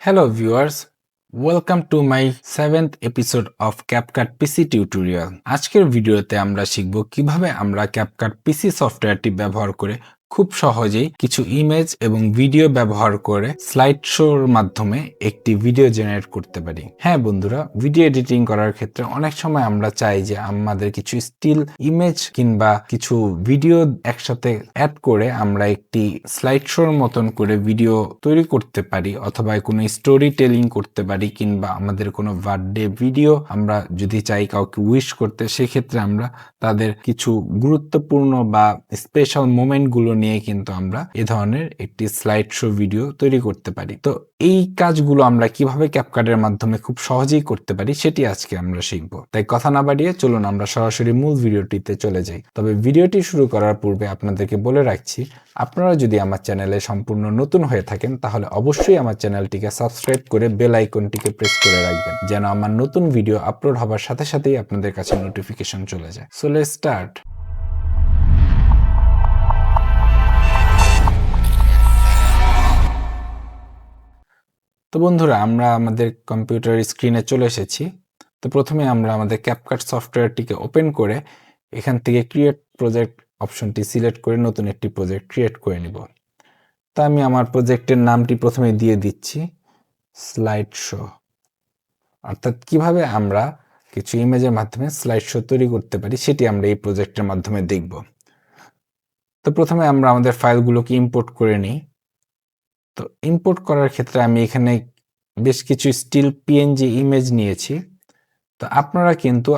Hello viewers, welcome to my 7th episode of CapCut PC tutorial. আজকের ভিডিওতে আমরা শিখব কিভাবে আমরা CapCut PC সফটওয়্যারটি ব্যবহার করে খুব সহজেই কিছু ইমেজ এবং ভিডিও ব্যবহার করে স্লাইড শোর মাধ্যমে একটি ভিডিও জেনারেট করতে পারি। হ্যাঁ বন্ধুরা, ভিডিও এডিটিং করার ক্ষেত্রে অনেক সময় আমরা চাই যে আমাদের কিছু স্টিল ইমেজ কিংবা কিছু ভিডিও একসাথে অ্যাড করে আমরা একটি স্লাইড শোর মতন করে ভিডিও তৈরি করতে পারি, অথবা কোনো স্টোরি টেলিং করতে পারি, কিংবা আমাদের কোনো বার্থডে ভিডিও আমরা যদি চাই কাউকে উইশ করতে, সেক্ষেত্রে আমরা তাদের কিছু গুরুত্বপূর্ণ বা স্পেশাল মোমেন্টগুলো নিয়ে কিন্তু আমরা এ ধরনের একটি স্লাইড শো ভিডিও তৈরি করতে পারি। তো এই কাজগুলো আমরা কিভাবে ক্যাপকাটের মাধ্যমে খুব সহজেই করতে পারি সেটি আজকে আমরা শিখব। তাই কথা না বাড়িয়ে চলুন আমরা সরাসরি মূল ভিডিওটিতে চলে যাই। তবে ভিডিওটি শুরু করার পূর্বে আপনাদেরকে বলে রাখছি, আপনারা যদি আমার চ্যানেলে সম্পূর্ণ নতুন হয়ে থাকেন তাহলে অবশ্যই আমার চ্যানেলটিকে সাবস্ক্রাইব করে বেল আইকনটিকে প্রেস করে রাখবেন, যেন আমার নতুন ভিডিও আপলোড হবার সাথে সাথেই আপনাদের কাছে নোটিফিকেশন চলে যায়। So let's start. তো বন্ধুরা, আমরা আমাদের কম্পিউটার স্ক্রিনে চলে এসেছি। তো প্রথমে আমরা আমাদের ক্যাপকাট সফটওয়্যারটিকে ওপেন করে এখান থেকে ক্রিয়েট প্রজেক্ট অপশনটি সিলেক্ট করে নতুন একটি প্রজেক্ট ক্রিয়েট করে নিব। তো আমি আমার প্রজেক্টের নামটি প্রথমে দিয়ে দিচ্ছি স্লাইড শো, অর্থাৎ কিভাবে আমরা কিছু ইমেজের মাধ্যমে স্লাইড শো তৈরি করতে পারি সেটি আমরা এই প্রজেক্টের মাধ্যমে দেখব। তো প্রথমে আমরা আমাদের ফাইলগুলোকে ইম্পোর্ট করে নিই। তো ইম্পোর্ট করার ক্ষেত্রে আমি এখানে বেশ কিছু স্টিল পিএনজি ইমেজ নিয়েছি। তো আপনারা কিন্তু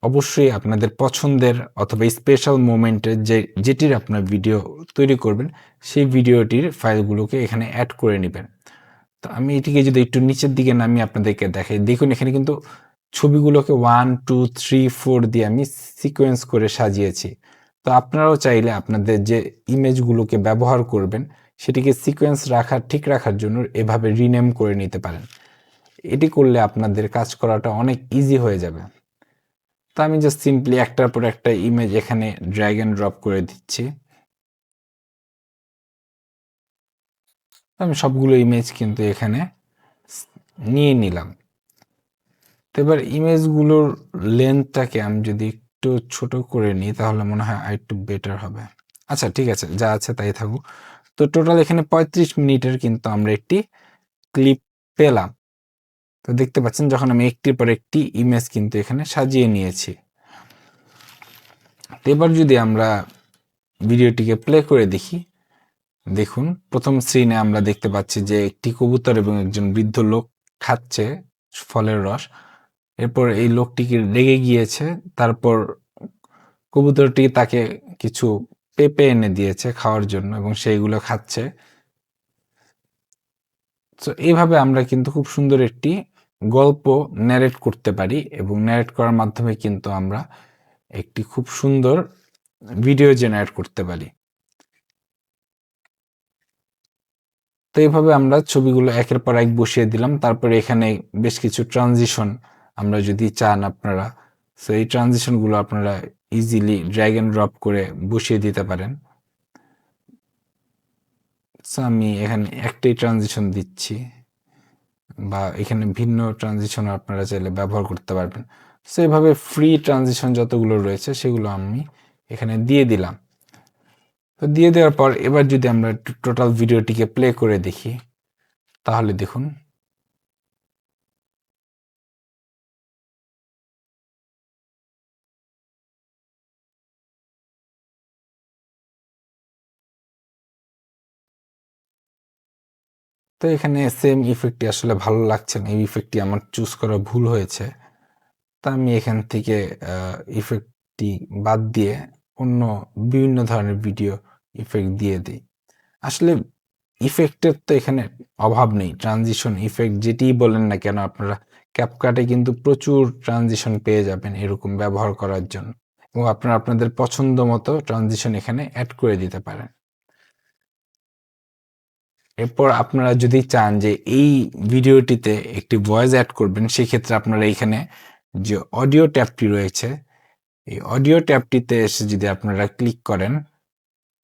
অবশ্যই আপনাদের পছন্দের অথবা স্পেশাল মোমেন্টের যেটির আপনার ভিডিও তৈরি করবেন সেই ভিডিওটির ফাইলগুলোকে এখানে অ্যাড করে নেবেন। তো আমি এটিকে যদি একটু নিচের দিকে নামিয়ে আপনাদেরকে দেখাই, দেখুন এখানে কিন্তু ছবিগুলোকে 1 2 3 4 দিয়ে আমি সিকোয়েন্স করে সাজিয়েছি। তো আপনারাও চাইলে আপনাদের যে ইমেজগুলোকে ব্যবহার করবেন সেটিকে সিকোয়েন্স ঠিক রাখার জন্য এভাবে রিনেম করে নিতে পারেন। এটি করলে আপনাদের কাজ করাটা অনেক ইজি হয়ে যাবে। তো আমি জাস্ট সিম্পলি একটার পর একটা ইমেজ এখানে ড্র্যাগ এন্ড ড্রপ করে দিচ্ছি। আমি সবগুলো ইমেজ কিন্তু এখানে নিয়ে নিলাম। তো এবার ইমেজগুলোর লেন্থটাকে আমি যদি একটু ছোট করে নিই তাহলে মনে হয় আরেকটু বেটার হবে। আচ্ছা ঠিক আছে, যা আছে তাই থাকুক। তো টোটাল এখানে 35 মিনিটের কিন্তু আমরা একটি ক্লিপ পেলাম। তো দেখতে পাচ্ছেন যখন আমি একটির পর একটি ইমেজ কিন্তু এখানে সাজিয়ে নিয়েছি। তো এবার যদি আমরা ভিডিওটিকে প্লে করে দেখি, দেখুন প্রথম সিনে আমরা দেখতে পাচ্ছি যে একটি কবুতর এবং একজন বৃদ্ধ লোক খাচ্ছে ফলের রস। এরপর এই লোকটিকে রেগে গিয়েছে, তারপর কবুতরটি তাকে কিছু পেঁপে এনে দিয়েছে খাওয়ার জন্য এবং সেইগুলো খাচ্ছে। তো এইভাবে আমরা কিন্তু খুব সুন্দর একটি গল্প ন্যারেট করতে পারি এবং ন্যারেট করার মাধ্যমে কিন্তু আমরা একটি খুব সুন্দর ভিডিও জেনারেট করতে পারি। তো এইভাবে আমরা ছবিগুলো একের পর এক বসিয়ে দিলাম। তারপরে এখানে বেশ কিছু ট্রানজিশন আমরা যদি চান আপনারা, সো এই ট্রানজিশনগুলো আপনারা ইজিলি ড্র্যাগ এন্ড ড্রপ করে বসিয়ে দিতে পারেন। সো আমি এখানে একটাই ট্রানজিশন দিচ্ছি, বা এখানে ভিন্ন ট্রানজিশন আপনারা চাইলে ব্যবহার করতে পারবেন। সো এইভাবে ফ্রি ট্রানজিশন যতগুলো রয়েছে সেগুলো আমি এখানে দিয়ে দিলাম। তো দিয়ে দেওয়ার পর এবার যদি আমরা টোটাল ভিডিওটিকে প্লে করে দেখি তাহলে দেখুন তো এখানে সেম ইফেক্টটি আসলে ভালো লাগছে না, এই ইফেক্টটি আমার চুজ করা ভুল হয়েছে। তা আমি এখান থেকে ইফেক্টটি বাদ দিয়ে অন্য বিভিন্ন ধরনের ভিডিও ইফেক্ট দিয়ে দিই। আসলে ইফেক্টের তো এখানে অভাব নেই, ট্রানজিশন ইফেক্ট যেটিই বলেন না কেন আপনারা ক্যাপকাটে কিন্তু প্রচুর ট্রানজিশন পেয়ে যাবেন এরকম ব্যবহার করার জন্য, এবং আপনারা আপনাদের পছন্দ মতো ট্রানজিশন এখানে অ্যাড করে দিতে পারেন। এরপর আপনারা যদি চান যে এই ভিডিওটিতে একটি ভয়েস অ্যাড করবেন, সেক্ষেত্রে আপনারা এখানে যে অডিও ট্যাবটি রয়েছে এই অডিও ট্যাবটিতে এসে যদি আপনারা ক্লিক করেন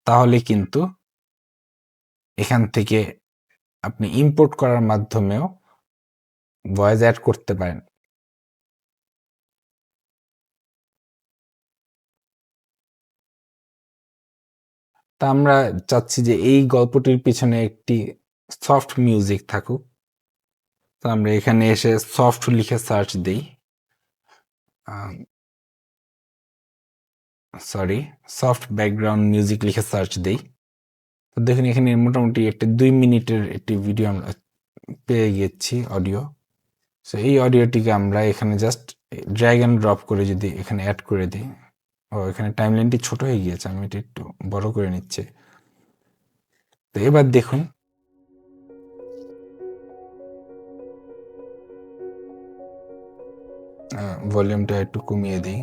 তাহলে কিন্তু এখান থেকে আপনি ইম্পোর্ট করার মাধ্যমেও ভয়েস অ্যাড করতে পারেন। তা আমরা চাচ্ছি যে এই গল্পটির পিছনে একটি সফট মিউজিক থাকুক। তো আমরা এখানে এসে সফট লিখে সার্চ দিই, সফট ব্যাকগ্রাউন্ড মিউজিক লিখে সার্চ দিই। তো দেখুন এখানে মোটামুটি একটা 2 মিনিটের একটি ভিডিও আমরা পেয়ে গেছি, অডিও। সো এই অডিওটিকে আমরা এখানে জাস্ট ড্র্যাগ অ্যান্ড ড্রপ করে যদি এখানে অ্যাড করে দিই, এখানে টাইমলাইনটি ছোট হয়ে গিয়েছে, আমি এটা একটু বড় করে নিচ্ছি। তো এবার দেখুন ভলিউমটা একটু কমিয়ে দিই।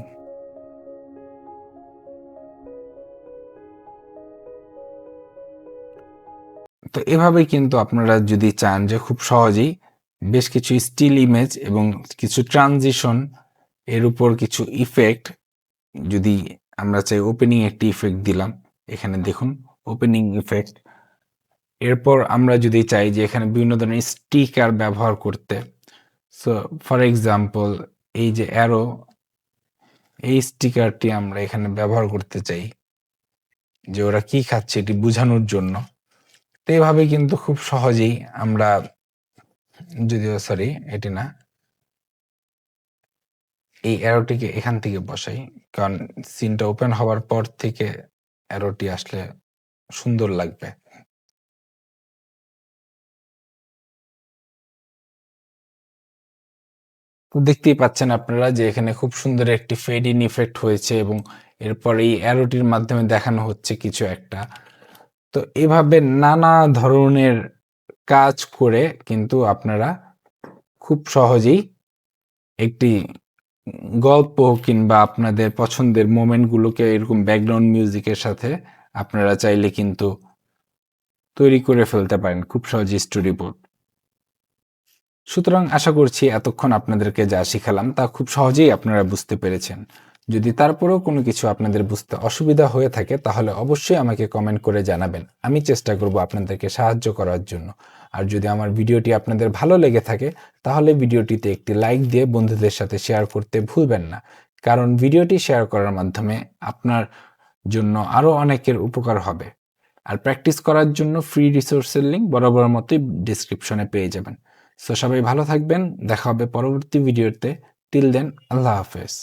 তো এভাবে কিন্তু আপনারা যদি চান যে খুব সহজেই বেশ কিছু স্টিল ইমেজ এবং কিছু ট্রানজিশন, এর উপর কিছু ইফেক্ট, যদি আমরা চাই ওপেনিং একটি ইফেক্ট দিলাম, এখানে দেখুন ওপেনিং ইফেক্ট। এরপর আমরা যদি চাই যে এখানে বিভিন্ন ধরনের স্টিকার ব্যবহার করতে, সো ফর এক্সাম্পল এই যে অ্যারো, এই স্টিকারটি আমরা এখানে ব্যবহার করতে চাই যে ওরা কি খাচ্ছে এটি বোঝানোর জন্য। তো এভাবে কিন্তু খুব সহজেই আমরা, যদিও সরি এটি না, এই অ্যারোটিকে এখান থেকে বসাই, কারণ সিনটা ওপেন হওয়ার পর থেকে অ্যারোটি আসলে সুন্দর লাগবে। তো দেখতেই পাচ্ছেন আপনারা যে এখানে খুব সুন্দর একটি ফেড ইন ইফেক্ট হয়েছে এবং এরপর এই অ্যারোটির মাধ্যমে দেখানো হচ্ছে কিছু একটা। তো এভাবে নানা ধরনের কাজ করে কিন্তু আপনারা খুব সহজেই একটি গল্প কিংবা আপনাদের পছন্দের মোমেন্টগুলোকে এরকম ব্যাকগ্রাউন্ড মিউজিকের সাথে আপনারা চাইলে কিন্তু তৈরি করে ফেলতে পারেন খুব সহজে স্টোরি বোর্ড। সুতরাং আশা করছি এতক্ষণ আপনাদেরকে যা শিখালাম তা খুব সহজেই আপনারা বুঝতে পেরেছেন। যদি তারপরেও কোনো কিছু আপনাদের বুঝতে অসুবিধা হয়ে থাকে তাহলে অবশ্যই আমাকে কমেন্ট করে জানাবেন, আমি চেষ্টা করব আপনাদেরকে সাহায্য করার জন্য। আর যদি আমার ভিডিওটি আপনাদের ভালো লেগে থাকে তাহলে ভিডিওটিতে একটি লাইক দিয়ে বন্ধুদের সাথে শেয়ার করতে ভুলবেন না, কারণ ভিডিওটি শেয়ার করার মাধ্যমে আপনার জন্য আরও অনেকের উপকার হবে। আর প্র্যাকটিস করার জন্য ফ্রি রিসোর্সের লিঙ্ক বরাবর মতোই ডিসক্রিপশনে পেয়ে যাবেন। সো সবাই ভালো থাকবেন, দেখা হবে পরবর্তী ভিডিওতে। টিল দেন, আল্লাহ হাফেজ।